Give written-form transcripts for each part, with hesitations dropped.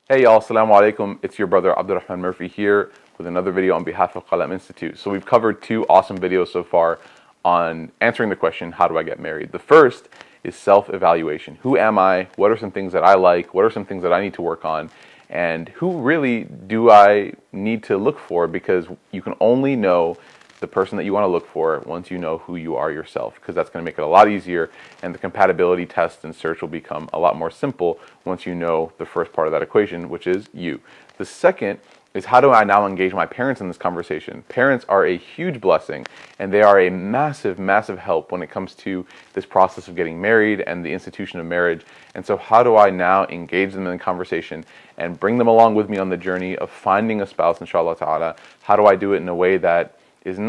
Hey y'all, assalamu alaikum. It's your brother Abdurrahman Murphy here with another video on behalf of Qalam Institute. So we've covered two awesome videos so far on answering the question, how do I get married? The first is self-evaluation. Who am I? What are some things that I like? What are some things that I need to work on? And who really do I need to look for? Because you can only know the person that you want to look for once you know who you are yourself, because that's going to make it a lot easier, and the compatibility test and search will become a lot more simple once you know the first part of that equation, which is you. The second is, how do I now engage my parents in this conversation? Parents are a huge blessing, and they are a massive, massive help when it comes to this process of getting married and the institution of marriage. And so how do I now engage them in the conversation and bring them along with me on the journey of finding a spouse, inshallah ta'ala? How do I do it in a way that doesn't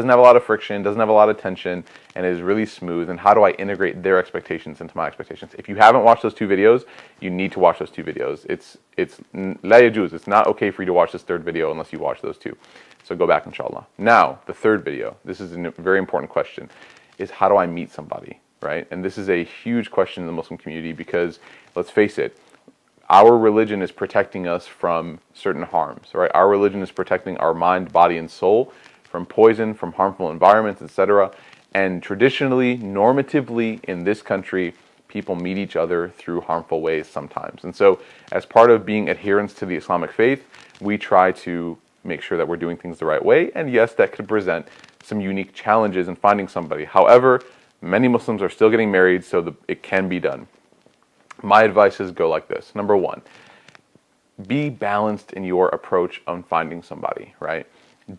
have a lot of friction, doesn't have a lot of tension, and is really smooth? And how do I integrate their expectations into my expectations? If you haven't watched those two videos, you need to watch those two videos. It's la yajuz. It's not okay for you to watch this third video unless you watch those two. So go back, inshallah. Now, the third video, this is a very important question, is how do I meet somebody, right? And this is a huge question in the Muslim community because, let's face it, our religion is protecting us from certain harms, right? Our religion is protecting our mind, body, and soul from poison, from harmful environments, etc. And traditionally, normatively, in this country, people meet each other through harmful ways sometimes. And so, as part of being adherents to the Islamic faith, we try to make sure that we're doing things the right way. And yes, that could present some unique challenges in finding somebody. However, many Muslims are still getting married, so it can be done. My advice is go like this. Number one, be balanced in your approach on finding somebody, right?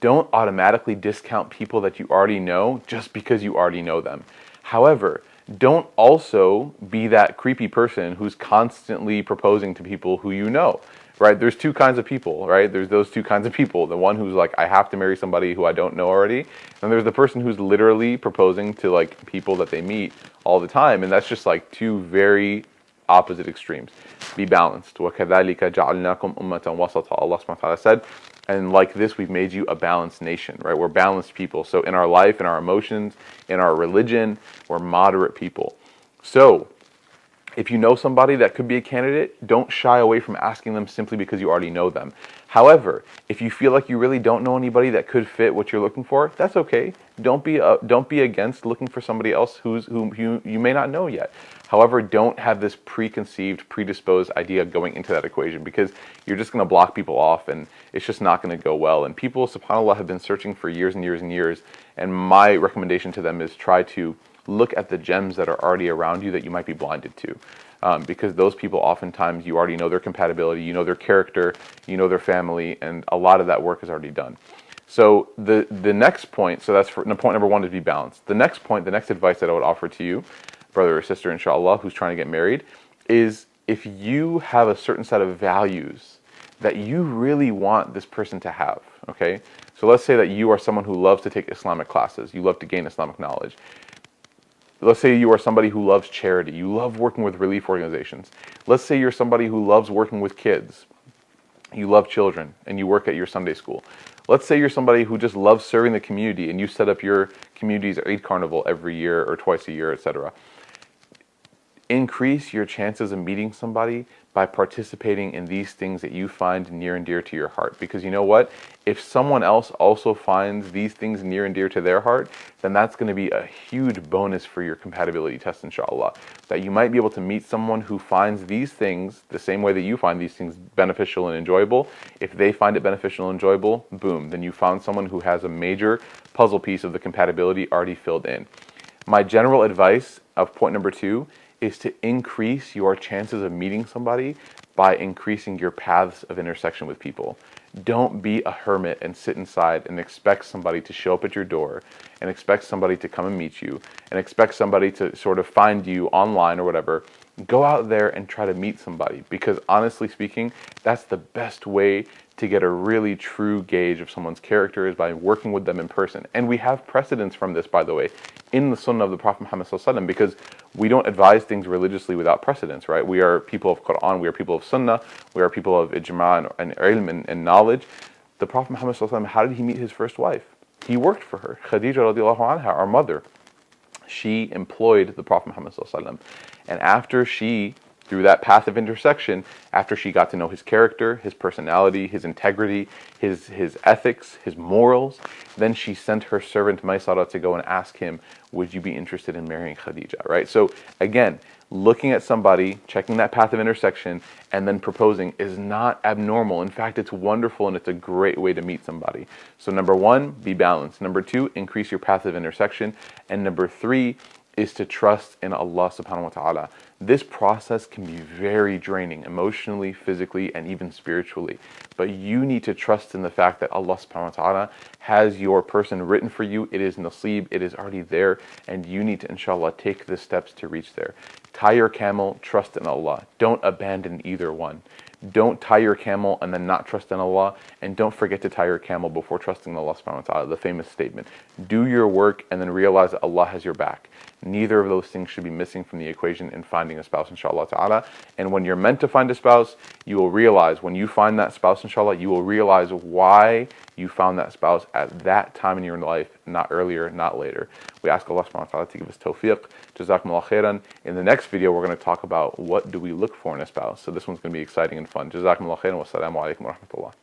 Don't automatically discount people that you already know just because you already know them. However, don't also be that creepy person who's constantly proposing to people who you know, right? There's two kinds of people, right? There's those two kinds of people. The one who's like, I have to marry somebody who I don't know already. And there's the person who's literally proposing to like people that they meet all the time. And that's just like two very opposite extremes. Be balanced. وَكَذَلِكَ جَعَلْنَاكُمْ أُمَّةً وَسَطًا. Allah subhanahu wa ta'ala said, and like this, we've made you a balanced nation, right? We're balanced people. So in our life, in our emotions, in our religion, we're moderate people. So if you know somebody that could be a candidate, don't shy away from asking them simply because you already know them. However, if you feel like you really don't know anybody that could fit what you're looking for, that's okay. Don't be against looking for somebody else whom you may not know yet. However, don't have this preconceived, predisposed idea going into that equation, because you're just going to block people off and it's just not going to go well. And people, subhanAllah, have been searching for years and years and years. And my recommendation to them is try to look at the gems that are already around you that you might be blinded to. Because those people, oftentimes, you already know their compatibility, you know their character, you know their family, and a lot of that work is already done. So the next point, so that's for point number one, to be balanced. The next point, the next advice that I would offer to you, brother or sister, inshallah, who's trying to get married, is if you have a certain set of values that you really want this person to have, okay? So let's say that you are someone who loves to take Islamic classes, you love to gain Islamic knowledge. Let's say you are somebody who loves charity, you love working with relief organizations. Let's say you're somebody who loves working with kids, you love children, and you work at your Sunday school. Let's say you're somebody who just loves serving the community and you set up your community's Eid carnival every year or twice a year, etc. Increase your chances of meeting somebody by participating in these things that you find near and dear to your heart. Because you know what? If someone else also finds these things near and dear to their heart, then that's going to be a huge bonus for your compatibility test, inshallah. That you might be able to meet someone who finds these things the same way that you find these things beneficial and enjoyable. If they find it beneficial and enjoyable, boom, then you found someone who has a major puzzle piece of the compatibility already filled in. My general advice of point number two is to increase your chances of meeting somebody by increasing your paths of intersection with people. Don't be a hermit and sit inside and expect somebody to show up at your door and expect somebody to come and meet you and expect somebody to sort of find you online or whatever. Go out there and try to meet somebody, because honestly speaking, that's the best way to get a really true gauge of someone's character, is by working with them in person. And we have precedents from this, by the way, in the Sunnah of the Prophet Muhammad ﷺ, because we don't advise things religiously without precedents, right? We are people of Quran, we are people of Sunnah, we are people of ijma and ilm and knowledge. The Prophet Muhammad ﷺ, how did he meet his first wife? He worked for her. Khadija radiallahu anha, our mother, she employed the Prophet Muhammad ﷺ. And after she through that path of intersection, after she got to know his character, his personality, his integrity, his ethics, his morals, then she sent her servant Maysara to go and ask him, would you be interested in marrying Khadija, right? So again, looking at somebody, checking that path of intersection, and then proposing is not abnormal. In fact, it's wonderful and it's a great way to meet somebody. So number one, be balanced. Number two, increase your path of intersection. And number three is to trust in Allah subhanahu wa ta'ala. This process can be very draining emotionally, physically, and even spiritually. But you need to trust in the fact that Allah subhanahu wa ta'ala has your person written for you. It is naseeb, it is already there, and you need to, inshallah, take the steps to reach there. Tie your camel, trust in Allah. Don't abandon either one. Don't tie your camel and then not trust in Allah, and don't forget to tie your camel before trusting in Allah subhanahu wa ta'ala, the famous statement. Do your work and then realize that Allah has your back. Neither of those things should be missing from the equation in finding a spouse, inshallah ta'ala. And when you're meant to find a spouse, you will realize, when you find that spouse, inshallah, you will realize why you found that spouse at that time in your life, not earlier, not later. We ask Allah subhanahu wa ta'ala to give us tawfiq. Jazakumullah khairan. In the next video, we're going to talk about what do we look for in a spouse. So this one's going to be exciting and fun. Jazakumullah khairan. Wassalamu alaikum wa rahmatullah.